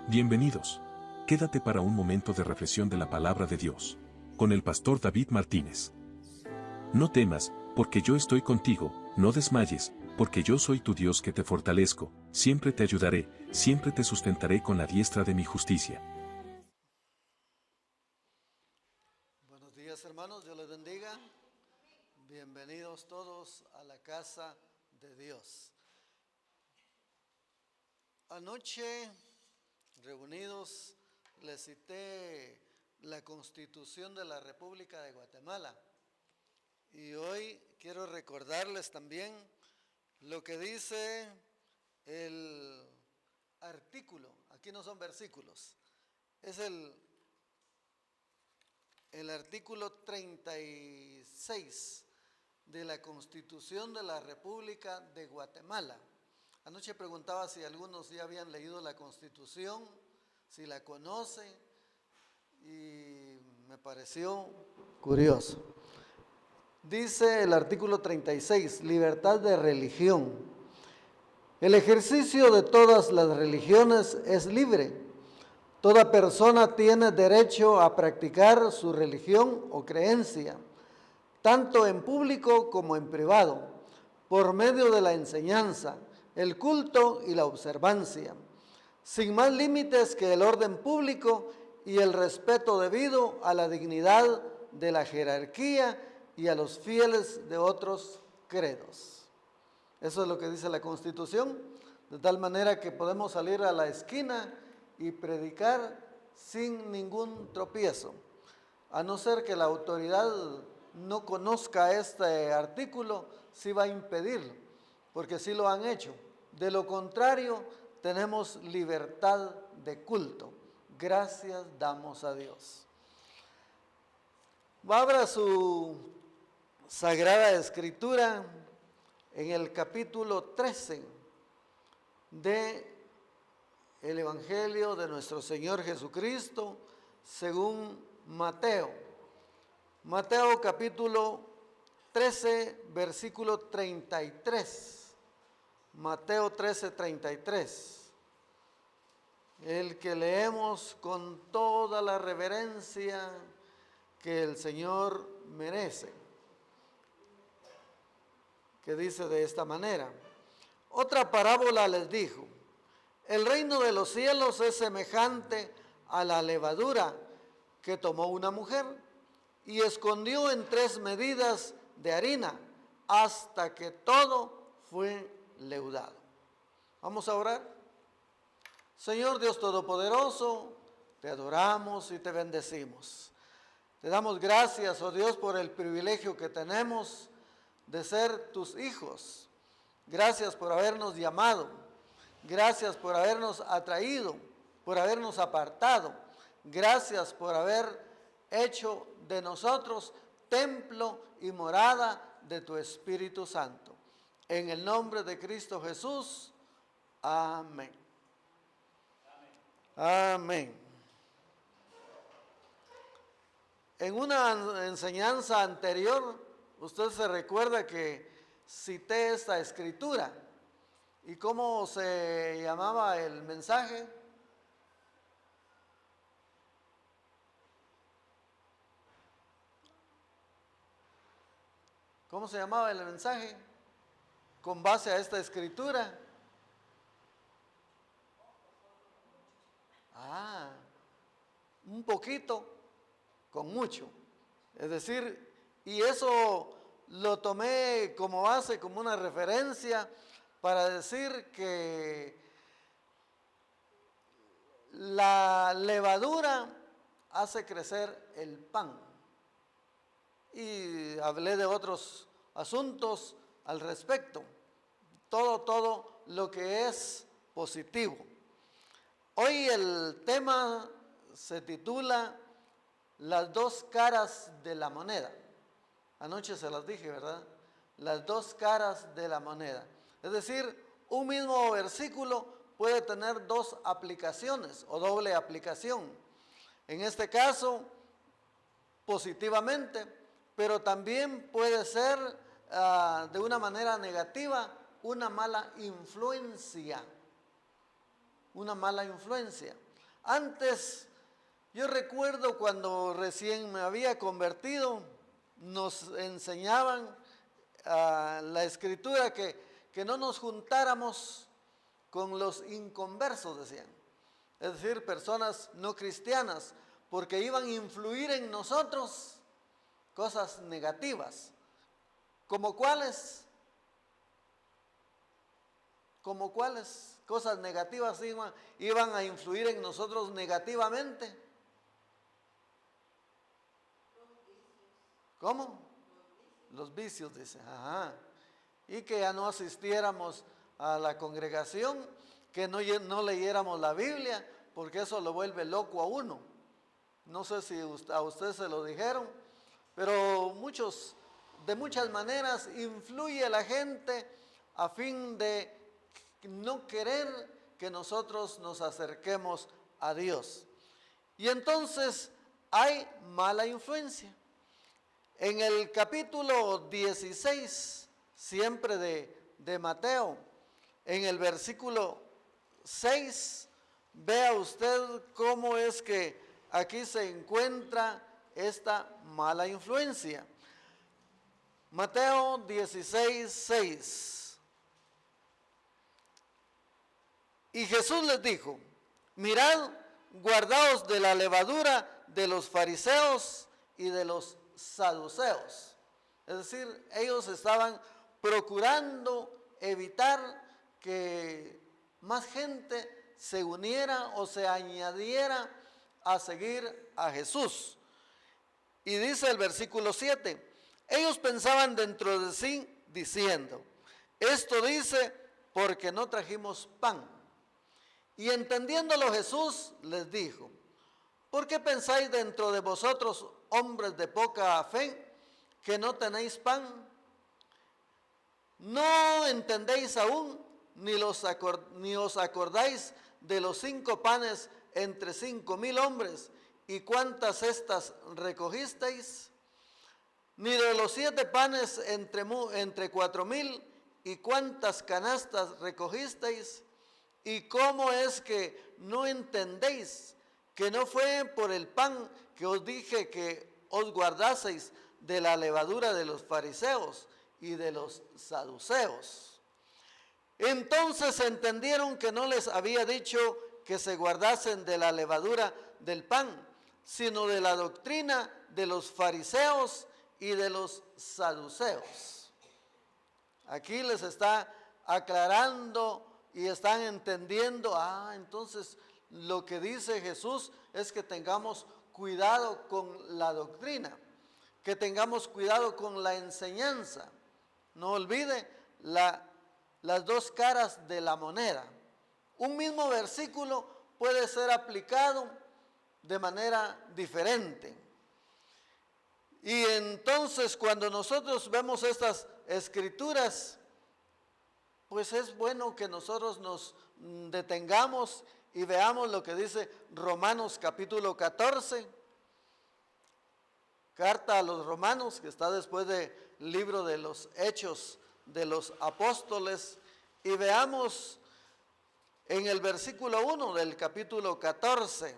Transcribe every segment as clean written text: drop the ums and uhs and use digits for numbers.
Bienvenidos. Quédate para un momento de reflexión de la palabra de Dios, con el pastor David Martínez. No temas, porque yo estoy contigo, no desmayes, porque yo soy tu Dios que te fortalezco, siempre te ayudaré, siempre te sustentaré con la diestra de mi justicia. Buenos días, hermanos, Dios les bendiga. Bienvenidos todos a la casa de Dios. Anoche, reunidos, les cité la Constitución de la República de Guatemala. Y hoy quiero recordarles también lo que dice el artículo. Aquí no son versículos. Es el artículo 36 de la Constitución de la República de Guatemala. Anoche preguntaba si algunos ya habían leído la Constitución, si la conocen, y me pareció curioso. Dice el artículo 36, libertad de religión. El ejercicio de todas las religiones es libre. Toda persona tiene derecho a practicar su religión o creencia, tanto en público como en privado, por medio de la enseñanza, el culto y la observancia, sin más límites que el orden público y el respeto debido a la dignidad de la jerarquía y a los fieles de otros credos. Eso es lo que dice la Constitución, de tal manera que podemos salir a la esquina y predicar sin ningún tropiezo, a no ser que la autoridad no conozca este artículo, sí va a impedirlo, porque sí lo han hecho. De lo contrario, tenemos libertad de culto. Gracias damos a Dios. Abra su Sagrada Escritura en el capítulo 13 de el Evangelio de nuestro Señor Jesucristo según Mateo. Mateo capítulo 13, versículo 33. Mateo 13, 33. El que leemos con toda la reverencia que el Señor merece. Que dice de esta manera: otra parábola les dijo: el reino de los cielos es semejante a la levadura que tomó una mujer y escondió en 3 medidas de harina hasta que todo fue leudado. Vamos a orar. Señor Dios Todopoderoso, te adoramos y te bendecimos. Te damos gracias, oh Dios, por el privilegio que tenemos de ser tus hijos. Gracias por habernos llamado. Gracias por habernos atraído, por habernos apartado. Gracias por haber hecho de nosotros templo y morada de tu Espíritu Santo. En el nombre de Cristo Jesús. Amén. Amén. En una enseñanza anterior, usted se recuerda que cité esta escritura. ¿Y cómo se llamaba el mensaje? ¿Cómo se llamaba el mensaje? Con base a esta escritura. Un poquito con mucho. Es decir, y eso lo tomé como base, como una referencia para decir que la levadura hace crecer el pan. Y hablé de otros asuntos al respecto. Todo lo que es positivo. Hoy el tema se titula Las 2 caras de la moneda. Anoche se las dije, ¿verdad? Las 2 caras de la moneda. Es decir, un mismo versículo puede tener 2 aplicaciones o doble aplicación. En este caso, positivamente, pero también puede ser de una manera negativa, una mala influencia. Una mala influencia. Antes, yo recuerdo cuando recién me había convertido, nos enseñaban la escritura que no nos juntáramos con los inconversos, decían. Es decir, personas no cristianas, porque iban a influir en nosotros cosas negativas. ¿Como cuáles? ¿Como cuáles cosas negativas iban a influir en nosotros negativamente? ¿Cómo? Los vicios, dice. Ajá. Y que ya no asistiéramos a la congregación, que no leyéramos la Biblia, porque eso lo vuelve loco a uno. No sé si a usted se lo dijeron, pero de muchas maneras influye a la gente a fin de no querer que nosotros nos acerquemos a Dios. Y entonces hay mala influencia. En el capítulo 16, siempre de Mateo, en el versículo 6, vea usted cómo es que aquí se encuentra esta mala influencia. Mateo 16, 6. Y Jesús les dijo: mirad, guardaos de la levadura de los fariseos y de los saduceos. Es decir, ellos estaban procurando evitar que más gente se uniera o se añadiera a seguir a Jesús. Y dice el versículo 7, ellos pensaban dentro de sí diciendo: esto dice porque no trajimos pan. Y entendiéndolo Jesús les dijo: ¿por qué pensáis dentro de vosotros, hombres de poca fe, que no tenéis pan? ¿No entendéis aún, ni os acordáis de los 5 panes entre 5,000 hombres, y cuántas cestas recogisteis? Ni de los 7 panes entre 4,000, y cuántas canastas recogisteis? ¿Y cómo es que no entendéis que no fue por el pan que os dije que os guardaseis de la levadura de los fariseos y de los saduceos? Entonces entendieron que no les había dicho que se guardasen de la levadura del pan, sino de la doctrina de los fariseos y de los saduceos. Aquí les está aclarando y están entendiendo, entonces lo que dice Jesús es que tengamos cuidado con la doctrina, que tengamos cuidado con la enseñanza. No olvide las dos caras de la moneda. Un mismo versículo puede ser aplicado de manera diferente. Y entonces cuando nosotros vemos estas escrituras, pues es bueno que nosotros nos detengamos y veamos lo que dice Romanos capítulo 14, carta a los Romanos, que está después del libro de los Hechos de los Apóstoles, y veamos en el versículo 1 del capítulo 14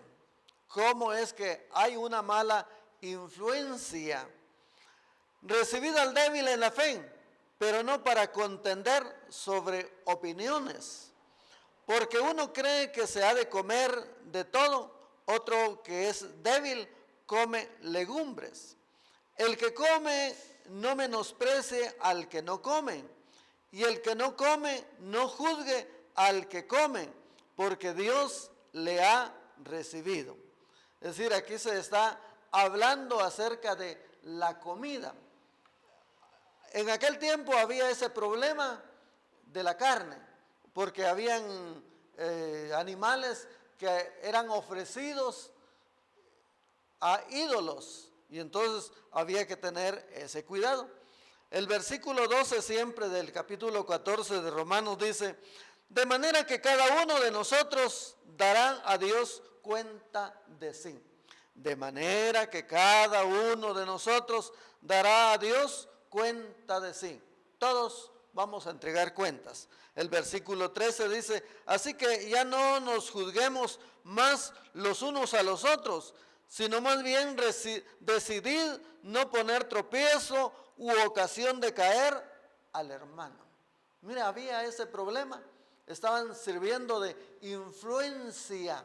cómo es que hay una mala influencia. Recibid al débil en la fe, pero no para contender sobre opiniones, porque uno cree que se ha de comer de todo, otro que es débil come legumbres. El que come no menosprecie al que no come, y el que no come no juzgue al que come, porque Dios le ha recibido. Es decir, aquí se está hablando acerca de la comida. En aquel tiempo había ese problema de la carne, porque habían animales que eran ofrecidos a ídolos, y entonces había que tener ese cuidado. El versículo 12 siempre del capítulo 14 de Romanos dice: de manera que cada uno de nosotros dará a Dios cuenta de sí. De manera que cada uno de nosotros dará a Dios cuenta de sí. Todos vamos a entregar cuentas. El versículo 13 dice, así que ya no nos juzguemos más los unos a los otros, sino más bien decidid no poner tropiezo u ocasión de caer al hermano. Mira, había ese problema. Estaban sirviendo de influencia,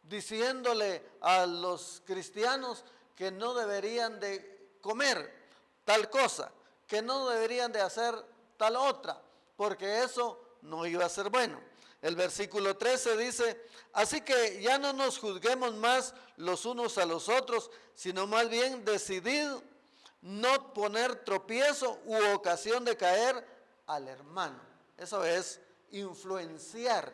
diciéndole a los cristianos que no deberían de comer tal cosa, que no deberían de hacer tal otra, porque eso no iba a ser bueno. El versículo 13 dice, así que ya no nos juzguemos más los unos a los otros, sino más bien decidid no poner tropiezo u ocasión de caer al hermano. Eso es influenciar.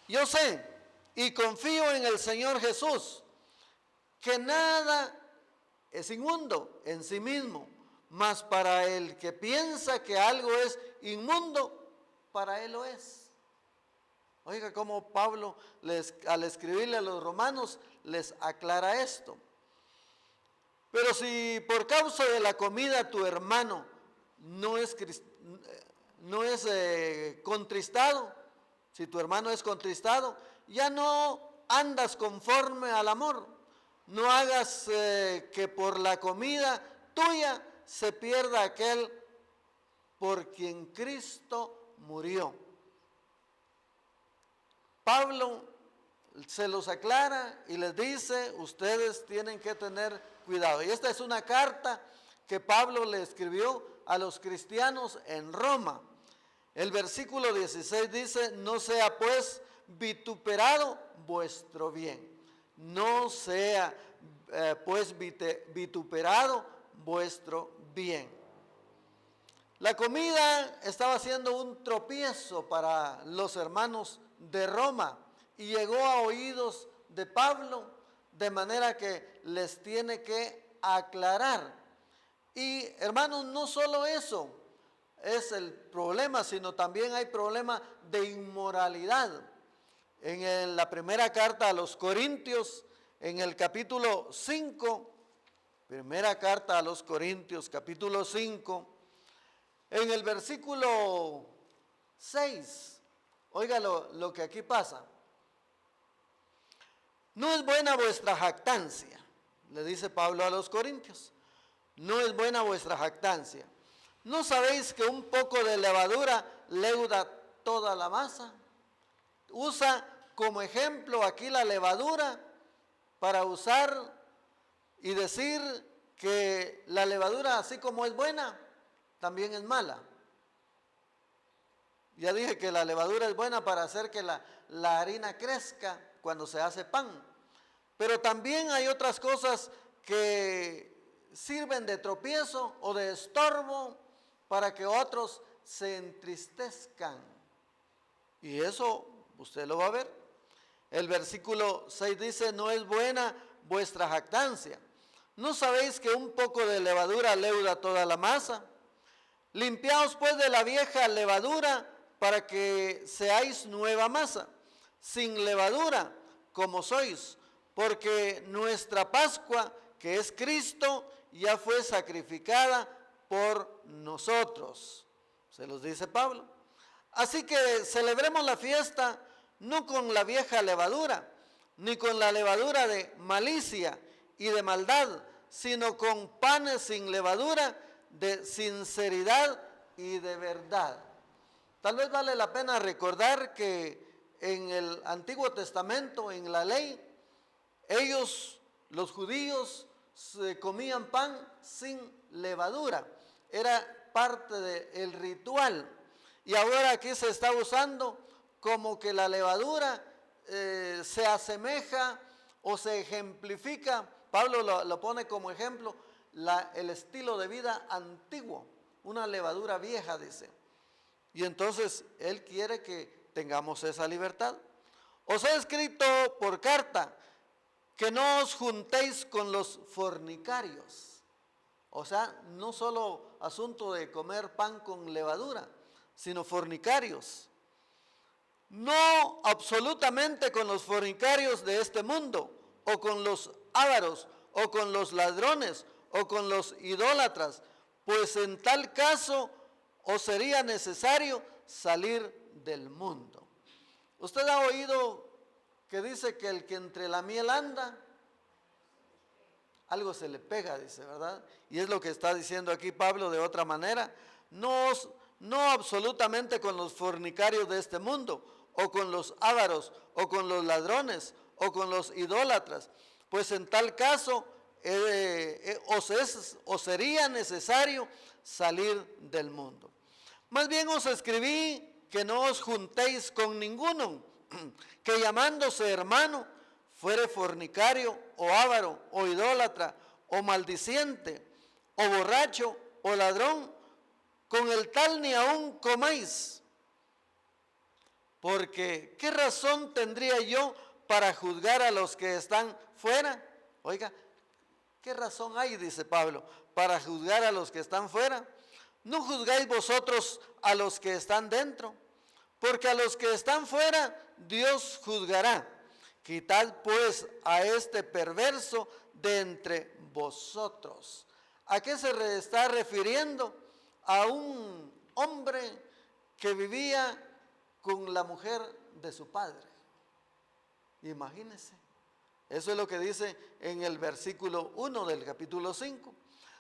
Yo sé y confío en el Señor Jesús, que nada es inmundo en sí mismo, mas para el que piensa que algo es inmundo, para él lo es. Oiga cómo Pablo al escribirle a los romanos les aclara esto. Pero si por causa de la comida tu hermano no es contristado, si tu hermano es contristado, ya no andas conforme al amor. No hagas que por la comida tuya se pierda aquel por quien Cristo murió. Pablo se los aclara y les dice, ustedes tienen que tener cuidado. Y esta es una carta que Pablo le escribió a los cristianos en Roma. El versículo 16 dice, no sea pues vituperado vuestro bien. No sea pues vituperado vuestro bien. La comida estaba siendo un tropiezo para los hermanos de Roma y llegó a oídos de Pablo, de manera que les tiene que aclarar. Y hermanos, no solo eso es el problema, sino también hay problema de inmoralidad. En la primera carta a los Corintios, en el capítulo 5, primera carta a los Corintios, capítulo 5, en el versículo 6, oiga lo que aquí pasa. No es buena vuestra jactancia, le dice Pablo a los Corintios. No es buena vuestra jactancia. ¿No sabéis que un poco de levadura leuda toda la masa? Usa como ejemplo aquí la levadura para usar y decir que la levadura, así como es buena, también es mala. Ya dije que la levadura es buena para hacer que la harina crezca cuando se hace pan. Pero también hay otras cosas que sirven de tropiezo o de estorbo para que otros se entristezcan. Y eso usted lo va a ver. El versículo 6 dice, no es buena vuestra jactancia. ¿No sabéis que un poco de levadura leuda toda la masa? Limpiaos pues de la vieja levadura para que seáis nueva masa, sin levadura, como sois, porque nuestra Pascua, que es Cristo, ya fue sacrificada por nosotros. Se los dice Pablo. Así que celebremos la fiesta no con la vieja levadura, ni con la levadura de malicia y de maldad, sino con panes sin levadura, de sinceridad y de verdad. Tal vez vale la pena recordar que en el Antiguo Testamento, en la ley, ellos, los judíos, se comían pan sin levadura. Era parte del ritual. Y ahora aquí se está usando como que la levadura se asemeja o se ejemplifica. Pablo lo pone como ejemplo el estilo de vida antiguo, una levadura vieja, dice. Y entonces él quiere que tengamos esa libertad. Os he escrito por carta que no os juntéis con los fornicarios. O sea, no solo asunto de comer pan con levadura, sino fornicarios. No absolutamente con los fornicarios de este mundo, o con los ávaros, o con los ladrones, o con los idólatras, pues en tal caso ¿O sería necesario salir del mundo? Usted ha oído que dice que el que entre la miel anda, algo se le pega, dice, ¿verdad? Y es lo que está diciendo aquí Pablo de otra manera. No absolutamente con los fornicarios de este mundo, o con los ávaros, o con los ladrones, o con los idólatras, pues en tal caso os sería necesario salir del mundo. Más bien os escribí que no os juntéis con ninguno, que llamándose hermano, fuere fornicario, o avaro, o idólatra, o maldiciente, o borracho, o ladrón, con el tal ni aún comáis. Porque, ¿qué razón tendría yo para juzgar a los que están fuera? Oiga, ¿qué razón hay, dice Pablo, para juzgar a los que están fuera? ¿No juzgáis vosotros a los que están dentro? Porque a los que están fuera, Dios juzgará. Quitad pues a este perverso de entre vosotros. ¿A qué se está refiriendo? A un hombre que vivía con la mujer de su padre. Imagínense. Eso es lo que dice en el versículo 1 del capítulo 5.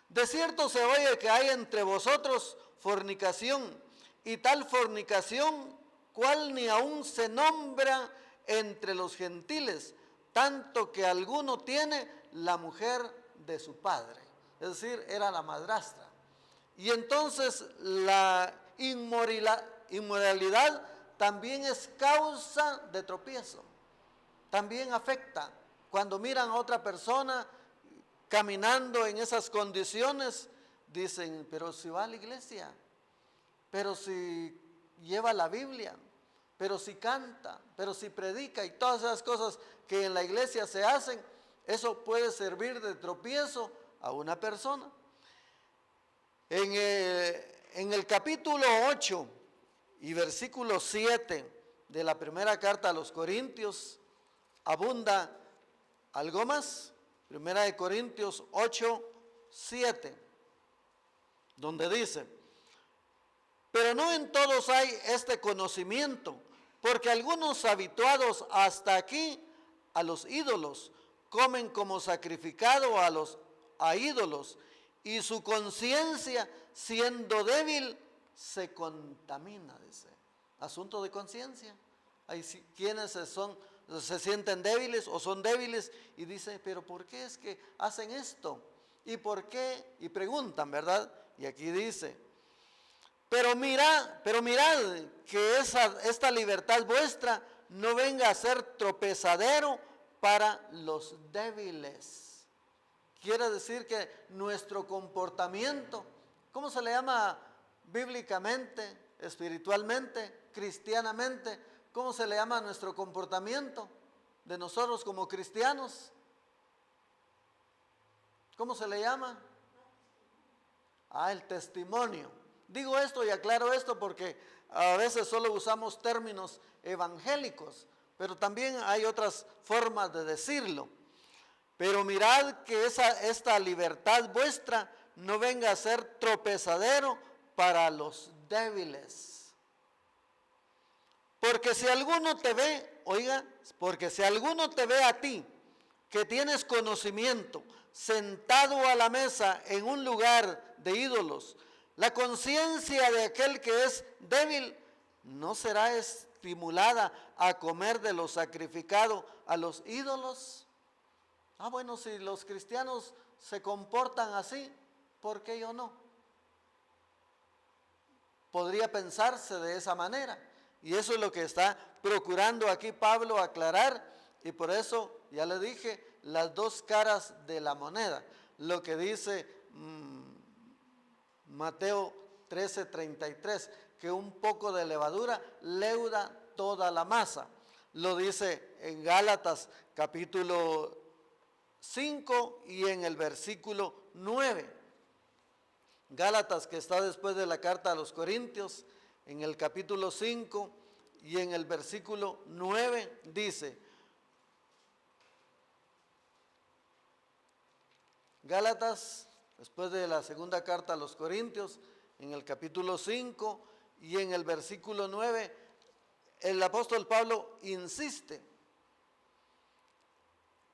De cierto se oye que hay entre vosotros fornicación, y tal fornicación, cual ni aún se nombra entre los gentiles, tanto que alguno tiene la mujer de su padre. Es decir, era la madrastra. Y entonces la inmoralidad también es causa de tropiezo. También afecta. Cuando miran a otra persona caminando en esas condiciones, dicen, pero si va a la iglesia, pero si lleva la Biblia, pero si canta, pero si predica y todas esas cosas que en la iglesia se hacen, eso puede servir de tropiezo a una persona. En el capítulo 8 y versículo 7 de la primera carta a los Corintios, abunda algo más. Primera de Corintios 8, 7, donde dice, pero no en todos hay este conocimiento, porque algunos habituados hasta aquí a los ídolos, comen como sacrificado a ídolos, y su conciencia, siendo débil, se contamina, dice. Asunto de conciencia. Hay quienes se sienten débiles o son débiles y dicen, pero ¿por qué es que hacen esto? ¿Y por qué? Y preguntan, ¿verdad? Y aquí dice, pero mirad que esta libertad vuestra no venga a ser tropezadero para los débiles. Quiere decir que nuestro comportamiento, ¿cómo se le llama bíblicamente, espiritualmente, cristianamente? ¿Cómo se le llama a nuestro comportamiento de nosotros como cristianos? ¿Cómo se le llama? El testimonio. Digo esto y aclaro esto porque a veces solo usamos términos evangélicos, pero también hay otras formas de decirlo. Pero mirad que esta libertad vuestra no venga a ser tropezadero para los débiles. Porque si alguno te ve, porque si alguno te ve a ti, que tienes conocimiento, sentado a la mesa en un lugar de ídolos, la conciencia de aquel que es débil no será estimulada a comer de lo sacrificado a los ídolos. Bueno, si los cristianos se comportan así, ¿por qué yo no? Podría pensarse de esa manera. Y eso es lo que está procurando aquí Pablo aclarar. Y por eso, ya le dije, las dos caras de la moneda. Lo que dice Mateo 13:33, que un poco de levadura leuda toda la masa. Lo dice en Gálatas capítulo 5 y en el versículo 9. Gálatas, que está después de la carta a los Corintios, en el capítulo 5 y en el versículo 9 dice, Gálatas, después de la segunda carta a los Corintios, en el capítulo 5 y en el versículo 9, el apóstol Pablo insiste.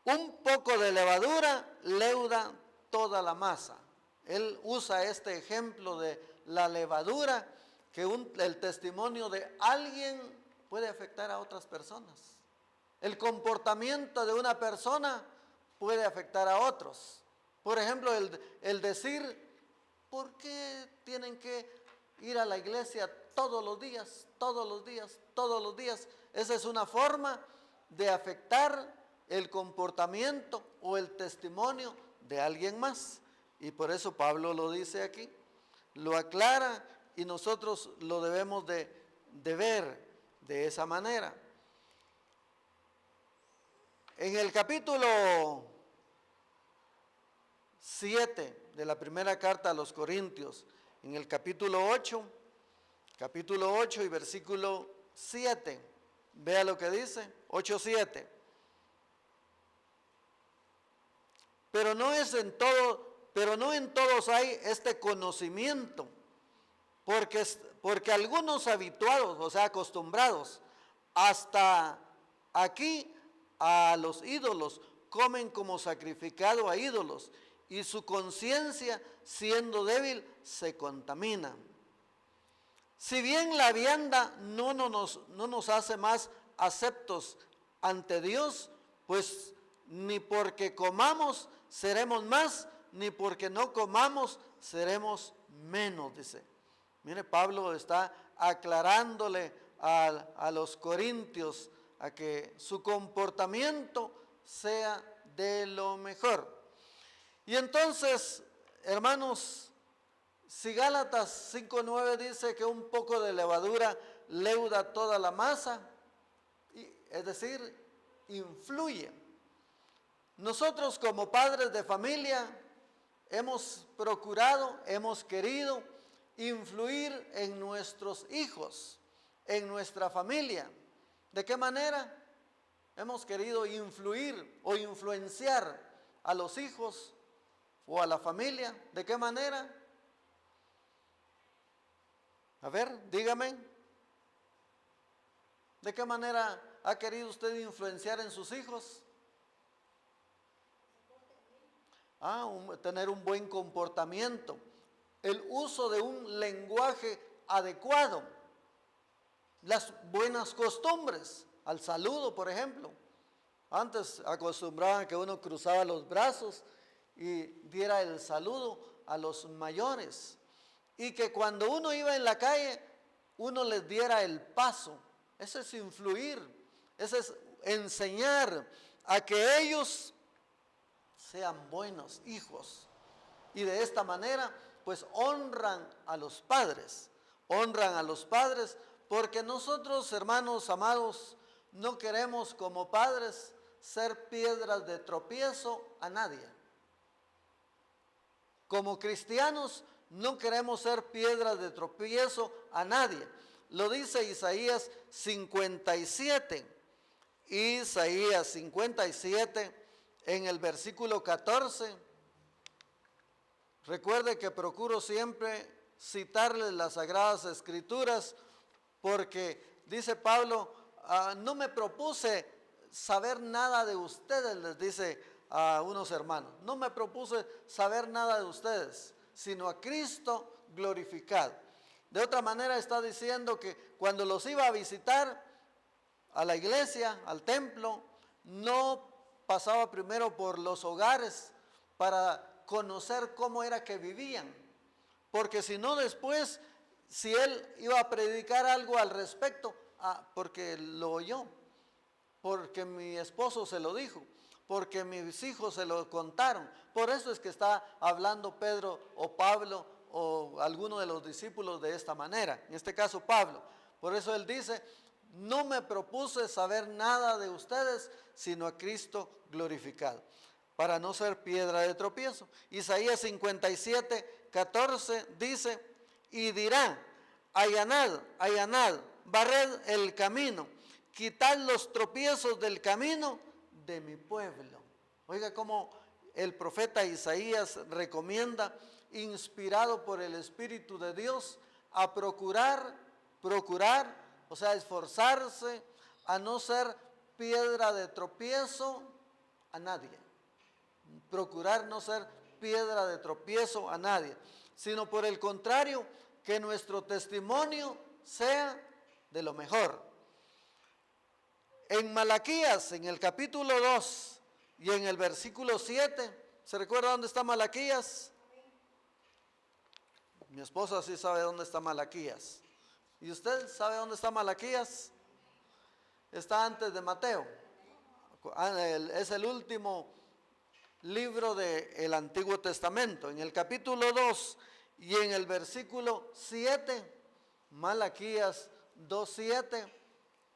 Un poco de levadura leuda toda la masa. Él usa este ejemplo de la levadura, que el testimonio de alguien puede afectar a otras personas. El comportamiento de una persona puede afectar a otros. Por ejemplo, el decir, ¿por qué tienen que ir a la iglesia todos los días, todos los días, todos los días? Esa es una forma de afectar el comportamiento o el testimonio de alguien más. Y por eso Pablo lo dice aquí, lo aclara y nosotros lo debemos de ver de esa manera. En el capítulo 7 de la primera carta a los Corintios, en el capítulo 8 y versículo 7, vea lo que dice, 8:7. Pero no en todos hay este conocimiento, porque algunos habituados, o sea, acostumbrados, hasta aquí a los ídolos, comen como sacrificado a ídolos, y su conciencia, siendo débil, se contamina. Si bien la vianda no nos hace más aceptos ante Dios, pues ni porque comamos seremos más, ni porque no comamos seremos menos, dice. Mire, Pablo está aclarándole a los corintios a que su comportamiento sea de lo mejor. Y entonces, hermanos, si Gálatas 5:9 dice que un poco de levadura leuda toda la masa, es decir, influye. Nosotros como padres de familia hemos procurado, hemos querido influir en nuestros hijos, en nuestra familia. ¿De qué manera? Hemos querido influir o influenciar a los hijos o a la familia. ¿De qué manera? A ver, dígame. ¿De qué manera ha querido usted influenciar en sus hijos? Tener un buen comportamiento, el uso de un lenguaje adecuado, las buenas costumbres, al saludo, por ejemplo. Antes acostumbraban que uno cruzaba los brazos y diera el saludo a los mayores, y que cuando uno iba en la calle, uno les diera el paso. Eso es influir, eso es enseñar a que ellos sean buenos hijos, y de esta manera pues honran a los padres, porque nosotros, hermanos amados, no queremos como padres ser piedras de tropiezo a nadie. Como cristianos no queremos ser piedras de tropiezo a nadie. Lo dice Isaías 57. Isaías 57 en el versículo 14. Recuerde que procuro siempre citarles las Sagradas Escrituras, porque dice Pablo, no me propuse saber nada de ustedes, les dice a unos hermanos, no me propuse saber nada de ustedes, sino a Cristo glorificado. De otra manera está diciendo que cuando los iba a visitar a la iglesia, al templo, no pasaba primero por los hogares para conocer cómo era que vivían, porque si no después, si él iba a predicar algo al respecto, porque lo oyó, porque mi esposo se lo dijo, porque mis hijos se lo contaron. Por eso es que está hablando Pedro o Pablo o alguno de los discípulos de esta manera, en este caso Pablo. Por eso él dice, no me propuse saber nada de ustedes, sino a Cristo glorificado, para no ser piedra de tropiezo. Isaías 57, 14 dice, y dirá, allanad, allanad, barred el camino, quitad los tropiezos del camino de mi pueblo. Oiga cómo el profeta Isaías recomienda inspirado por el Espíritu de Dios a procurar, o sea, esforzarse a no ser piedra de tropiezo a nadie. Procurar no ser piedra de tropiezo a nadie, sino por el contrario, que nuestro testimonio sea de lo mejor. En Malaquías, en el capítulo 2 y en el versículo 7, ¿se recuerda dónde está Malaquías? Mi esposa sí sabe dónde está Malaquías. ¿Y usted sabe dónde está Malaquías? Está antes de Mateo. Es el último libro del Antiguo Testamento. En el capítulo 2 y en el versículo 7, Malaquías 2:7,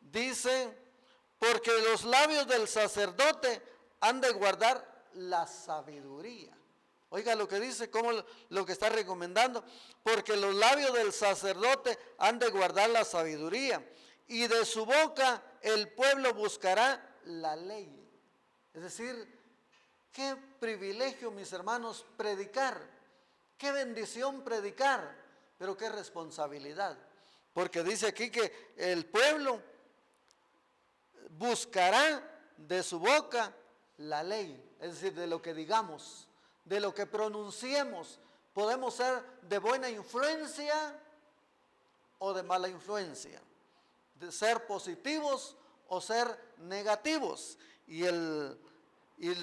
dice: porque los labios del sacerdote han de guardar la sabiduría. Oiga lo que dice, como lo que está recomendando. Porque los labios del sacerdote han de guardar la sabiduría, y de su boca el pueblo buscará la ley. Es decir, qué privilegio, mis hermanos, predicar. Qué bendición predicar, pero qué responsabilidad. Porque dice aquí que el pueblo buscará de su boca la ley, es decir, de lo que digamos, de lo que pronunciemos. Podemos ser de buena influencia o de mala influencia, de ser positivos o ser negativos. Y él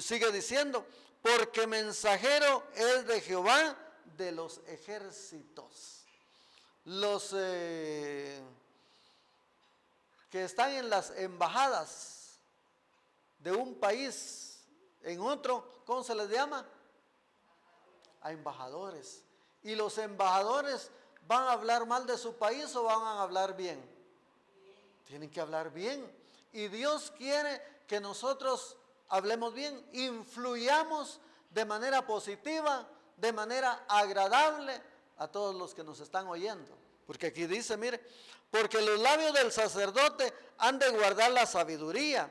sigue diciendo: porque mensajero es de Jehová de los ejércitos. Los que están en las embajadas de un país en otro, ¿cómo se les llama? A embajadores. ¿Y los embajadores van a hablar mal de su país o van a hablar bien? Tienen que hablar bien. Y Dios quiere que nosotros hablemos bien, influyamos de manera positiva, de manera agradable a todos los que nos están oyendo. Porque aquí dice, mire, porque los labios del sacerdote han de guardar la sabiduría,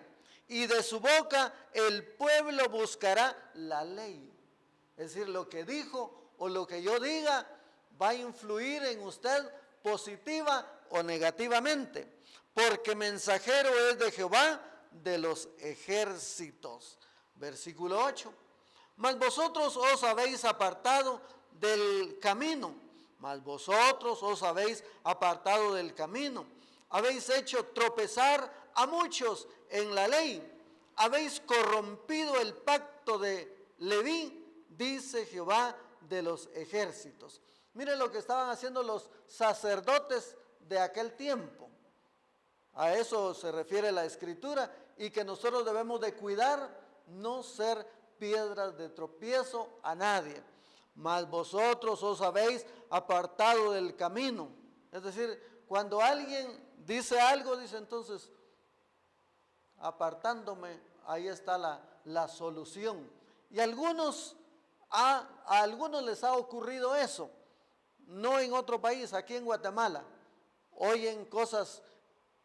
y de su boca el pueblo buscará la ley. Es decir, lo que dijo o lo que yo diga va a influir en usted positiva o negativamente. Porque mensajero es de Jehová de los ejércitos. Versículo 8. Mas vosotros os habéis apartado del camino. Mas vosotros os habéis apartado del camino. Habéis hecho tropezar a muchos en la ley. Habéis corrompido el pacto de Leví, dice Jehová de los ejércitos. Miren lo que estaban haciendo los sacerdotes de aquel tiempo. A eso se refiere la Escritura, y que nosotros debemos de cuidar no ser piedras de tropiezo a nadie. Mas vosotros os habéis apartado del camino. Es decir, cuando alguien dice algo, dice entonces, apartándome, ahí está la solución. Y a algunos les ha ocurrido eso, no en otro país, aquí en Guatemala. Oyen cosas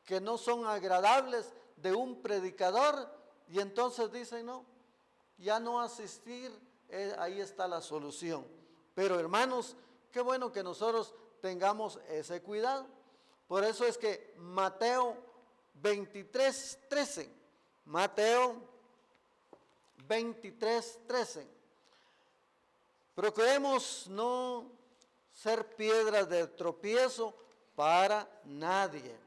que no son agradables de un predicador y entonces dicen, no, ya no asistir, ahí está la solución. Pero hermanos, qué bueno que nosotros tengamos ese cuidado. Por eso es que Mateo 23:13, Mateo 23:13, procuremos no ser piedras de tropiezo para nadie.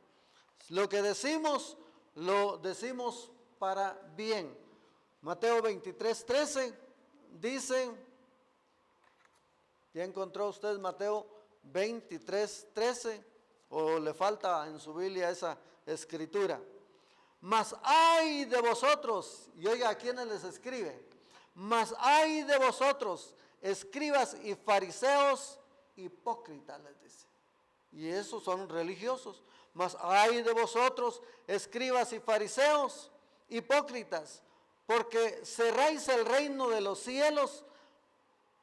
Lo que decimos, lo decimos para bien. Mateo 23:13 dice, ¿ya encontró usted Mateo 23:13? ¿O le falta en su Biblia esa escritura? Mas ay de vosotros, y oiga a quiénes les escribe, mas ay de vosotros, escribas y fariseos hipócritas, les dice. Y esos son religiosos. Mas ay de vosotros, escribas y fariseos hipócritas, porque cerráis el reino de los cielos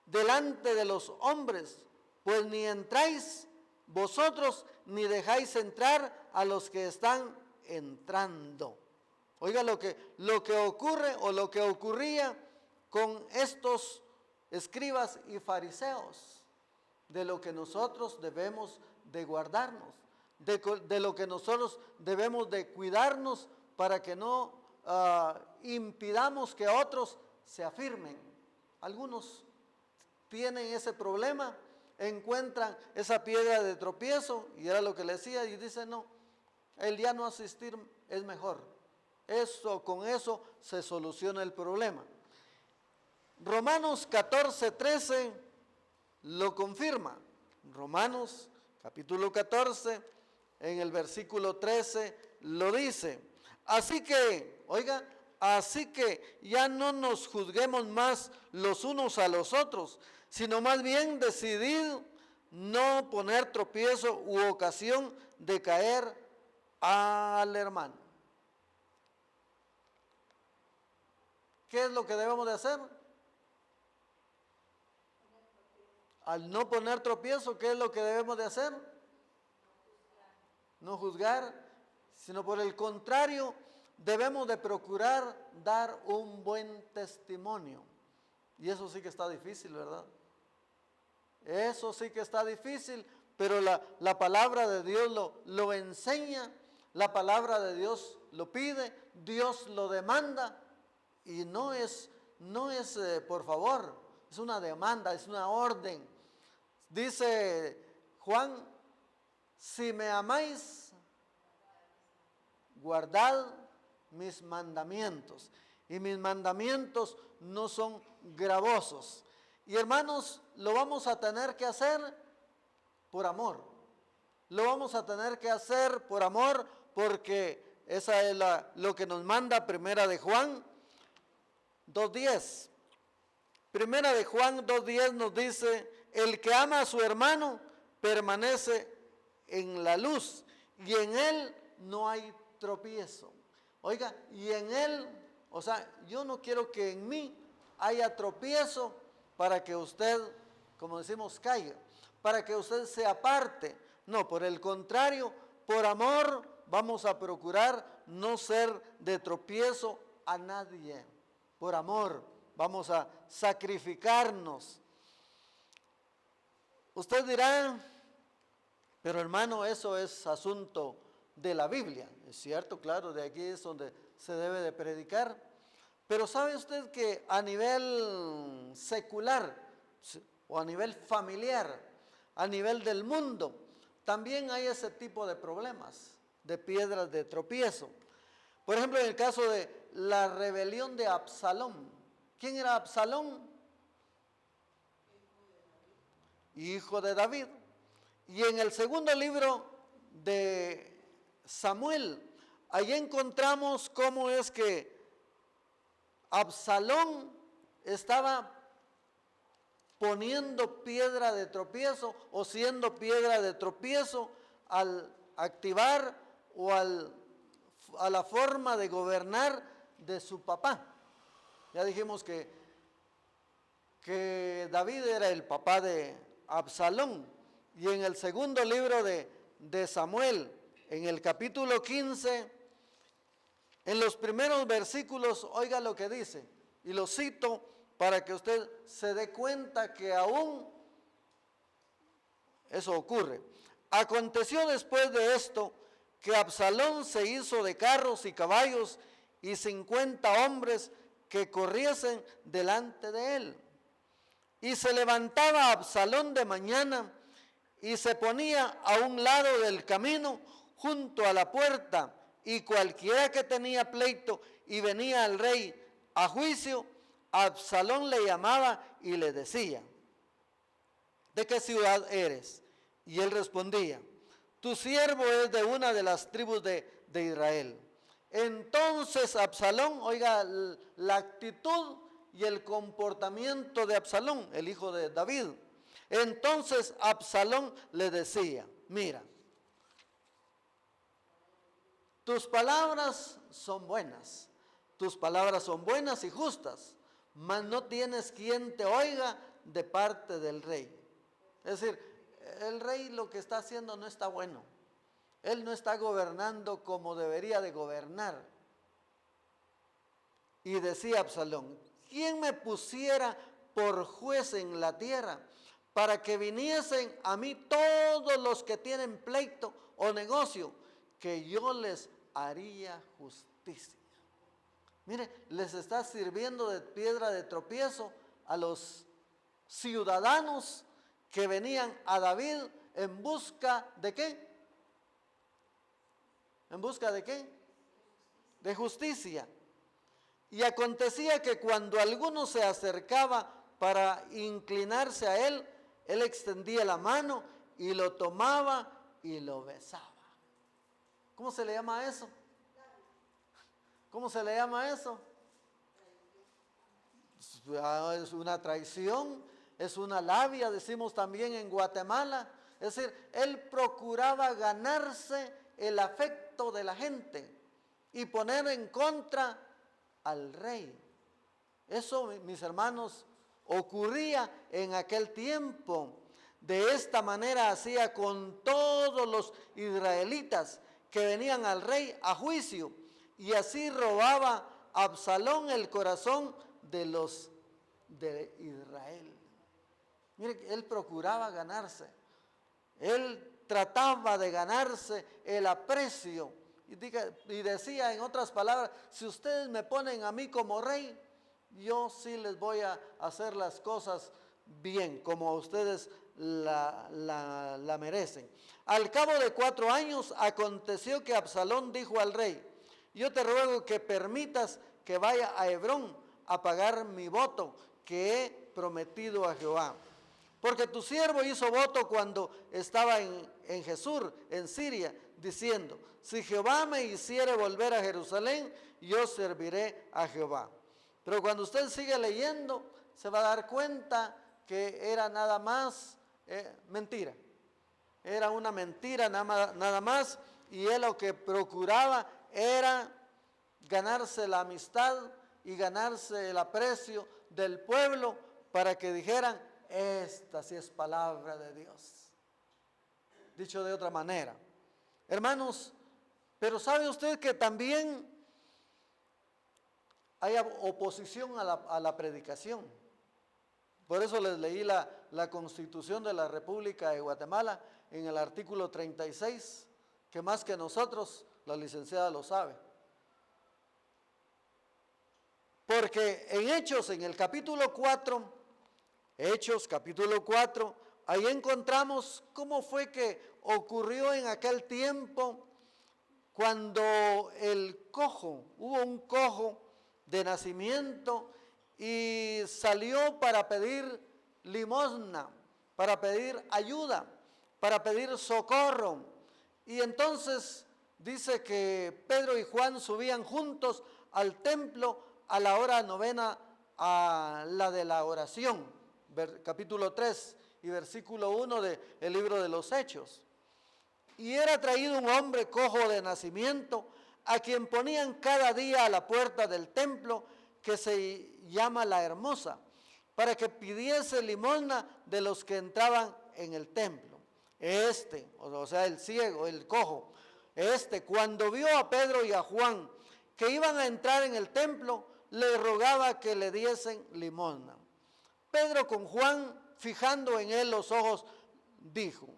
delante de los hombres, pues ni entráis vosotros, ni dejáis entrar a los que están entrando. Oiga lo que ocurre o lo que ocurría con estos escribas y fariseos, de lo que nosotros debemos de guardarnos, de lo que nosotros debemos de cuidarnos para que no impidamos que otros se afirmen. Algunos tienen ese problema, encuentran esa piedra de tropiezo, y era lo que le decía, y dicen, no, el día no asistir es mejor. Con eso se soluciona el problema. Romanos 14:13 lo confirma. Romanos capítulo 14, en el versículo 13 lo dice. Así que, oiga, así que ya no nos juzguemos más los unos a los otros, sino más bien decidid no poner tropiezo u ocasión de caer al hermano. ¿Qué es lo que debemos de hacer? Al no poner tropiezo, ¿qué es lo que debemos de hacer? No juzgar, sino por el contrario, debemos de procurar dar un buen testimonio. Y eso sí que está difícil, ¿verdad? Eso sí que está difícil, pero la palabra de Dios lo enseña, la palabra de Dios lo pide, Dios lo demanda, y no es por favor, es una demanda, es una orden. Dice Juan, si me amáis, guardad mis mandamientos. Y mis mandamientos no son gravosos. Y hermanos, lo vamos a tener que hacer por amor. Lo vamos a tener que hacer por amor, porque esa es lo que nos manda Primera de Juan 2:10. Primera de Juan 2:10 nos dice, el que ama a su hermano permanece en la luz y en él no hay tropiezo. Oiga, y en él, o sea, yo no quiero que en mí haya tropiezo para que usted, como decimos, caiga, para que usted se aparte. No, por el contrario, por amor vamos a procurar no ser de tropiezo a nadie. Por amor vamos a sacrificarnos. Usted dirá, pero hermano, eso es asunto de la Biblia. Es cierto, claro, de aquí es donde se debe de predicar. Pero ¿sabe usted que a nivel secular o a nivel familiar, a nivel del mundo, también hay ese tipo de problemas, de piedras de tropiezo? Por ejemplo, en el caso de la rebelión de Absalón. ¿Quién era Absalón? Hijo de David. Y en el segundo libro de Samuel, ahí encontramos cómo es que Absalón estaba poniendo piedra de tropiezo o siendo piedra de tropiezo al activar o a la forma de gobernar de su papá. Ya dijimos que David era el papá de Absalón. Y en el segundo libro de Samuel, en el capítulo 15, en los primeros versículos, oiga lo que dice, y lo cito para que usted se dé cuenta que aún eso ocurre. Aconteció después de esto que Absalón se hizo de carros y caballos y 50 hombres que corriesen delante de él. Y se levantaba Absalón de mañana y se ponía a un lado del camino junto a la puerta, y cualquiera que tenía pleito y venía al rey a juicio, Absalón le llamaba y le decía, ¿de qué ciudad eres? Y él respondía, tu siervo es de una de las tribus de Israel. Entonces Absalón, oiga la actitud y el comportamiento de Absalón, el hijo de David. Entonces Absalón le decía, mira, tus palabras son buenas y justas, mas no tienes quien te oiga de parte del rey. Es decir, el rey lo que está haciendo no está bueno. Él no está gobernando como debería de gobernar. Y decía Absalón, ¿quién me pusiera por juez en la tierra, para que viniesen a mí todos los que tienen pleito o negocio, que yo les haría justicia. Mire, les está sirviendo de piedra de tropiezo a los ciudadanos que venían a David en busca de ¿qué? ¿En busca de qué? De justicia. Y acontecía que cuando alguno se acercaba para inclinarse a él, él extendía la mano y lo tomaba y lo besaba. ¿Cómo se le llama eso? ¿Cómo se le llama eso? Es una traición, es una labia, decimos también en Guatemala. Es decir, él procuraba ganarse el afecto de la gente y poner en contra al rey. Eso, mis hermanos, ocurría en aquel tiempo. De esta manera hacía con todos los israelitas que venían al rey a juicio, y así robaba a Absalón el corazón de los de Israel. Mire, él procuraba ganarse, él trataba de ganarse el aprecio, y decía en otras palabras: si ustedes me ponen a mí como rey, yo sí les voy a hacer las cosas bien, como ustedes la merecen. Al cabo de 4 años aconteció que Absalón dijo al rey: yo te ruego que permitas que vaya a Hebrón a pagar mi voto que he prometido a Jehová. Porque tu siervo hizo voto cuando estaba en Jesús, en Siria, diciendo: si Jehová me hiciere volver a Jerusalén, yo serviré a Jehová. Pero cuando usted sigue leyendo, se va a dar cuenta que era nada más mentira. Era una mentira nada más, y él lo que procuraba era ganarse la amistad y ganarse el aprecio del pueblo para que dijeran: esta sí es palabra de Dios. Dicho de otra manera, hermanos, pero ¿sabe usted que también hay oposición a la predicación? Por eso les leí la Constitución de la República de Guatemala en el artículo 36, que más que nosotros, la licenciada lo sabe. Porque en Hechos, en el capítulo 4, Hechos capítulo 4, ahí encontramos cómo fue que ocurrió en aquel tiempo cuando hubo un cojo de nacimiento y salió para pedir limosna, para pedir ayuda, para pedir socorro. Y entonces dice que Pedro y Juan subían juntos al templo a la hora novena, a la de la oración, capítulo 3 y versículo 1 del libro de los Hechos. Y era traído un hombre cojo de nacimiento, a quien ponían cada día a la puerta del templo, que se llama La Hermosa, para que pidiese limosna de los que entraban en el templo. O sea, el ciego, el cojo, cuando vio a Pedro y a Juan que iban a entrar en el templo, le rogaba que le diesen limosna. Pedro, con Juan fijando en él los ojos,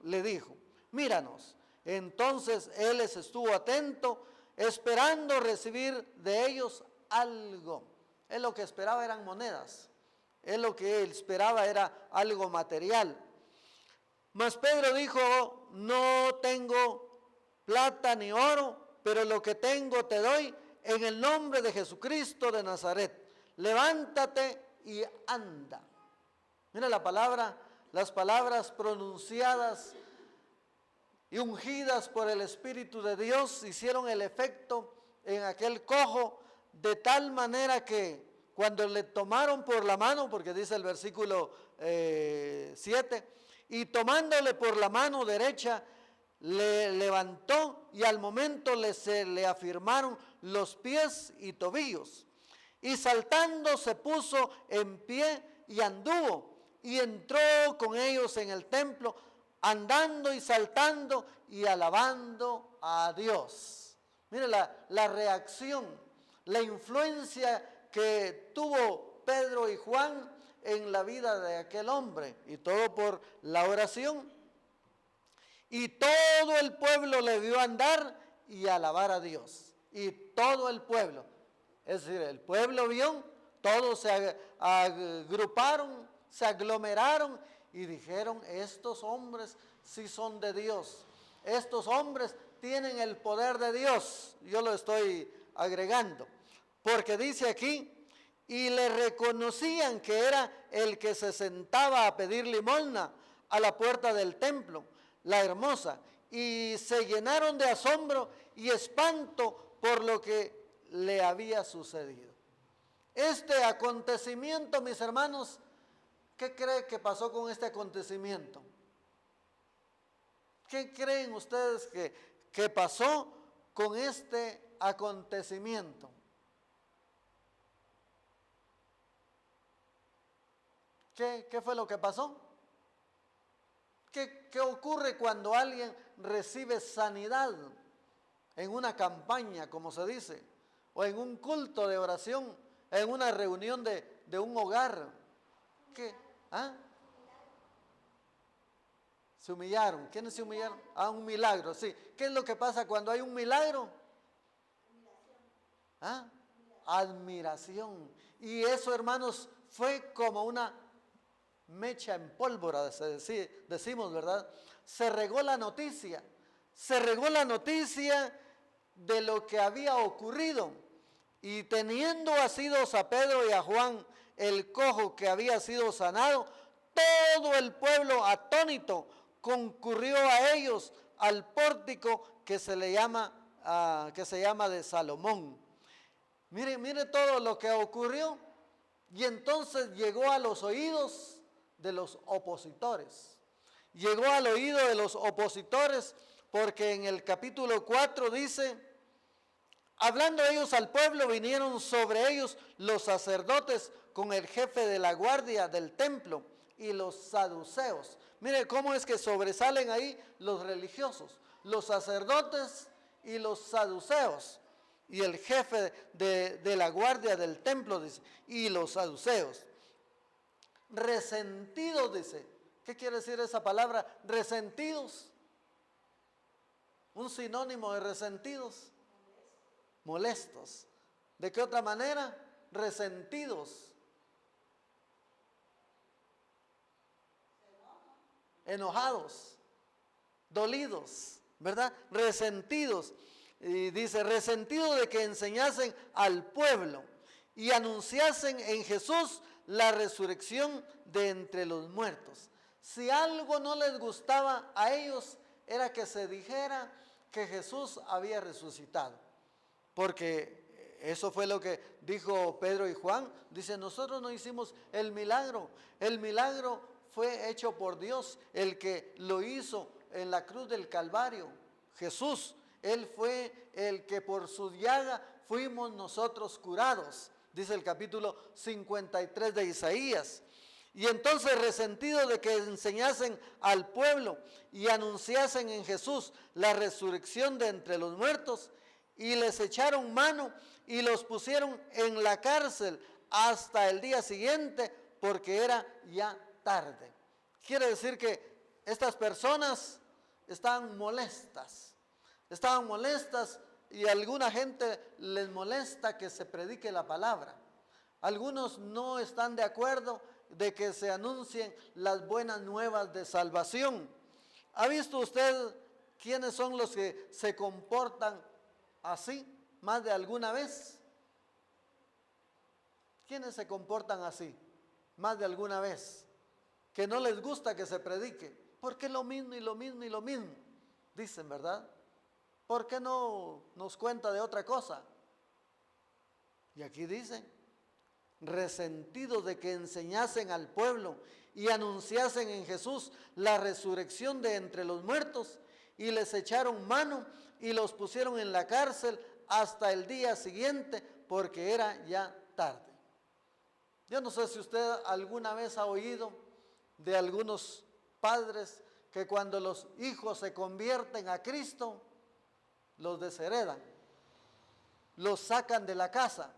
le dijo: míranos. Entonces él les estuvo atento, esperando recibir de ellos algo. Él lo que esperaba eran monedas. Él lo que él esperaba era algo material. Mas Pedro dijo: no tengo plata ni oro, pero lo que tengo te doy. En el nombre de Jesucristo de Nazaret, levántate y anda. Mira las palabras pronunciadas y ungidas por el Espíritu de Dios hicieron el efecto en aquel cojo, de tal manera que cuando le tomaron por la mano, porque dice el versículo 7, y tomándole por la mano derecha, le levantó, y al momento se le afirmaron los pies y tobillos, y saltando se puso en pie y anduvo, y entró con ellos en el templo, andando y saltando y alabando a Dios. Mire la reacción, la influencia que tuvo Pedro y Juan en la vida de aquel hombre, y todo por la oración. Y todo el pueblo le vio andar y alabar a Dios. Y todo el pueblo, es decir, el pueblo vio, todos se agruparon, se aglomeraron y dijeron: estos hombres sí son de Dios. Estos hombres tienen el poder de Dios. Yo lo estoy agregando, porque dice aquí: y le reconocían que era el que se sentaba a pedir limosna a la puerta del templo, la hermosa, y se llenaron de asombro y espanto por lo que le había sucedido. Este acontecimiento, mis hermanos, ¿qué creen que pasó con este acontecimiento? ¿Qué creen ustedes que pasó con este acontecimiento? ¿Qué fue lo que pasó? ¿Qué ocurre cuando alguien recibe sanidad en una campaña, como se dice, o en un culto de oración, en una reunión de un hogar? ¿Qué? ¿Ah? Se humillaron. ¿Quiénes se humillaron? Un milagro, sí. ¿Qué es lo que pasa cuando hay un milagro? ¿Ah? Admiración. Y eso, hermanos, fue como una mecha en pólvora, decimos, ¿verdad? Se regó la noticia de lo que había ocurrido. Y teniendo asidos a Pedro y a Juan, el cojo que había sido sanado, todo el pueblo atónito concurrió a ellos al pórtico que se llama de Salomón. Mire todo lo que ocurrió. Y entonces llegó a los oídos de los opositores. Llegó al oído de los opositores, porque en el capítulo 4 dice: hablando ellos al pueblo, vinieron sobre ellos los sacerdotes con el jefe de la guardia del templo y los saduceos. Mire cómo es que sobresalen ahí los religiosos, los sacerdotes y los saduceos. Y el jefe de la guardia del templo, dice, y los saduceos. Resentidos, dice. ¿Qué quiere decir esa palabra? Resentidos. Un sinónimo de resentidos. Molestos. ¿De qué otra manera? Resentidos. Enojados. Dolidos, ¿verdad? Resentidos. Y dice: resentidos de que enseñasen al pueblo y anunciasen en Jesús la resurrección de entre los muertos. Si algo no les gustaba a ellos, era que se dijera que Jesús había resucitado. Porque eso fue lo que dijo Pedro y Juan. Dice: nosotros no hicimos el milagro fue hecho por Dios, el que lo hizo en la cruz del Calvario, Jesús. Él fue el que por su llaga fuimos nosotros curados, dice el capítulo 53 de Isaías. Y entonces, resentido de que enseñasen al pueblo y anunciasen en Jesús la resurrección de entre los muertos, y les echaron mano y los pusieron en la cárcel hasta el día siguiente, porque era ya tarde. Quiere decir que estas personas estaban molestas y a alguna gente les molesta que se predique la palabra. Algunos no están de acuerdo de que se anuncien las buenas nuevas de salvación. ¿Ha visto usted quiénes son los que se comportan así más de alguna vez? ¿Quiénes se comportan así más de alguna vez? Que no les gusta que se predique, porque lo mismo y lo mismo y lo mismo, dicen, ¿verdad? ¿Por qué no nos cuenta de otra cosa? Y aquí dice: resentidos de que enseñasen al pueblo y anunciasen en Jesús la resurrección de entre los muertos, y les echaron mano y los pusieron en la cárcel hasta el día siguiente, porque era ya tarde. Yo no sé si usted alguna vez ha oído de algunos padres que cuando los hijos se convierten a Cristo, los desheredan, los sacan de la casa,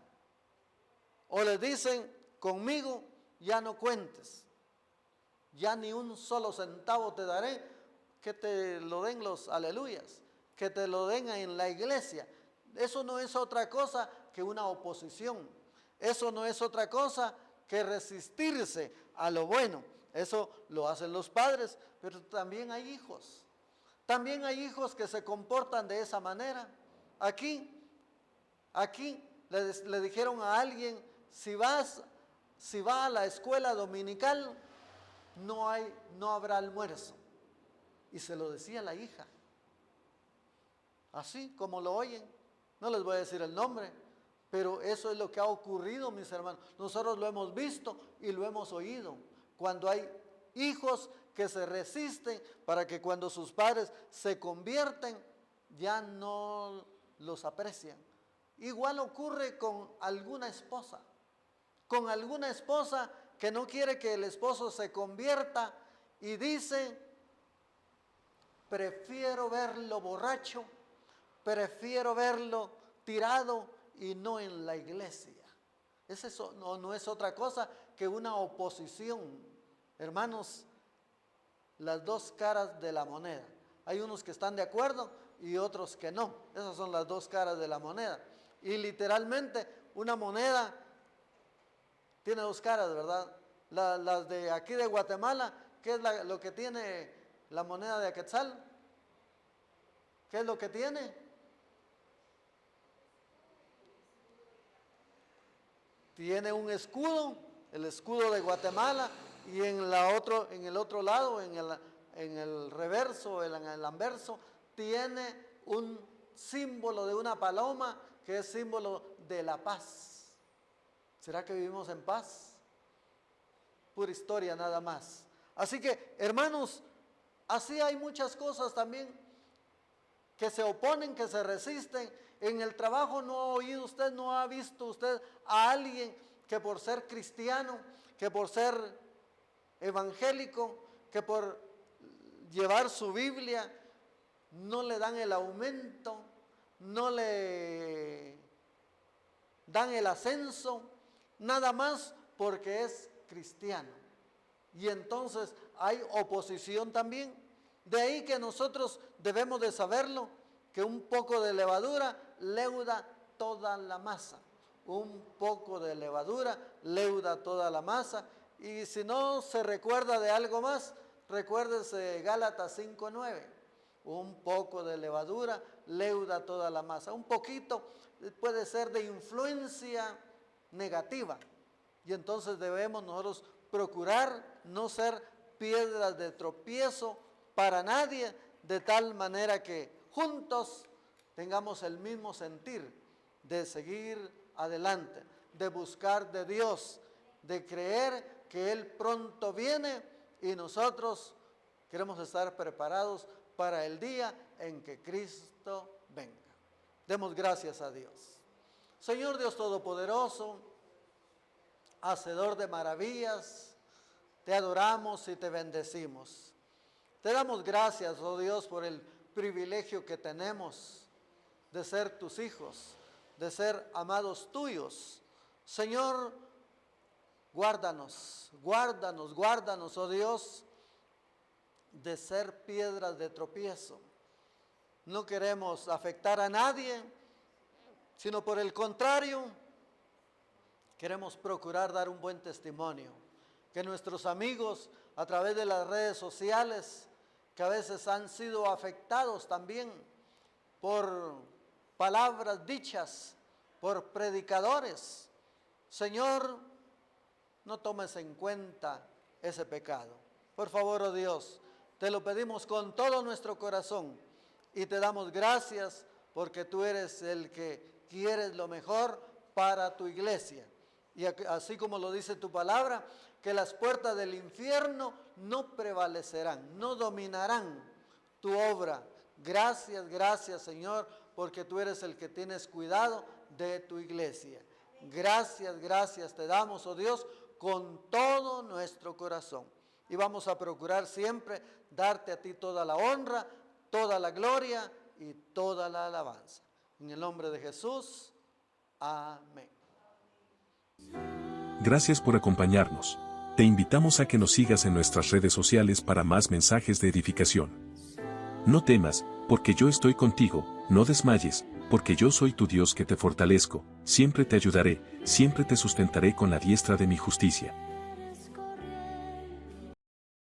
o les dicen: conmigo ya no cuentes, ya ni un solo centavo te daré, que te lo den los aleluyas, que te lo den en la iglesia. Eso no es otra cosa que una oposición, eso no es otra cosa que resistirse a lo bueno. Eso lo hacen los padres, pero también hay hijos. También hay hijos que se comportan de esa manera. Aquí le dijeron a alguien, si va a la escuela dominical, no habrá almuerzo. Y se lo decía la hija. Así como lo oyen. No les voy a decir el nombre, pero eso es lo que ha ocurrido, mis hermanos. Nosotros lo hemos visto y lo hemos oído. Cuando hay hijos que se resisten para que cuando sus padres se convierten, ya no los aprecian. Igual ocurre con alguna esposa que no quiere que el esposo se convierta y dice, prefiero verlo borracho, prefiero verlo tirado y no en la iglesia. Eso no es otra cosa que una oposición. Hermanos, las dos caras de la moneda. Hay unos que están de acuerdo y otros que no. Esas son las dos caras de la moneda. Y literalmente una moneda tiene dos caras, ¿verdad? Las de aquí de Guatemala, ¿qué es lo que tiene la moneda de Aquetzal? ¿Qué es lo que tiene? Tiene un escudo, el escudo de Guatemala, y en el otro lado, en el reverso, en el anverso, tiene un símbolo de una paloma que es símbolo de la paz. ¿Será que vivimos en paz? Pura historia nada más. Así que, hermanos, así hay muchas cosas también que se oponen, que se resisten. En el trabajo no ha visto usted a alguien que por ser cristiano, que por ser evangélico, que por llevar su Biblia, no le dan el aumento, no le dan el ascenso, nada más porque es cristiano. Y entonces hay oposición también. De ahí que nosotros debemos de saberlo, que un poco de levadura leuda toda la masa. Un poco de levadura leuda toda la masa. Y si no se recuerda de algo más, recuérdese Gálatas 5:9. Un poco de levadura leuda toda la masa. Un poquito puede ser de influencia negativa. Y entonces debemos nosotros procurar no ser piedras de tropiezo para nadie, de tal manera que juntos tengamos el mismo sentir de seguir adelante, de buscar de Dios, de creer que Él pronto viene y nosotros queremos estar preparados para el día en que Cristo venga. Demos gracias a Dios. Señor Dios Todopoderoso, Hacedor de maravillas, te adoramos y te bendecimos. Te damos gracias, oh Dios, por el privilegio que tenemos de ser tus hijos, de ser amados tuyos. Señor, guárdanos, oh Dios, de ser piedras de tropiezo. No queremos afectar a nadie, sino por el contrario, queremos procurar dar un buen testimonio. Que nuestros amigos, a través de las redes sociales, que a veces han sido afectados también por palabras dichas por predicadores, Señor, no tomes en cuenta ese pecado. Por favor, oh Dios, te lo pedimos con todo nuestro corazón y te damos gracias porque tú eres el que quieres lo mejor para tu iglesia. Y así como lo dice tu palabra, que las puertas del infierno no prevalecerán, no dominarán tu obra. Gracias, gracias, Señor, porque tú eres el que tienes cuidado de tu iglesia. Gracias, gracias te damos, oh Dios, con todo nuestro corazón. Y vamos a procurar siempre darte a ti toda la honra, toda la gloria y toda la alabanza. En el nombre de Jesús, amén. Gracias por acompañarnos. Te invitamos a que nos sigas en nuestras redes sociales para más mensajes de edificación. No temas, porque yo estoy contigo, no desmayes, porque yo soy tu Dios que te fortalezco, siempre te ayudaré, siempre te sustentaré con la diestra de mi justicia.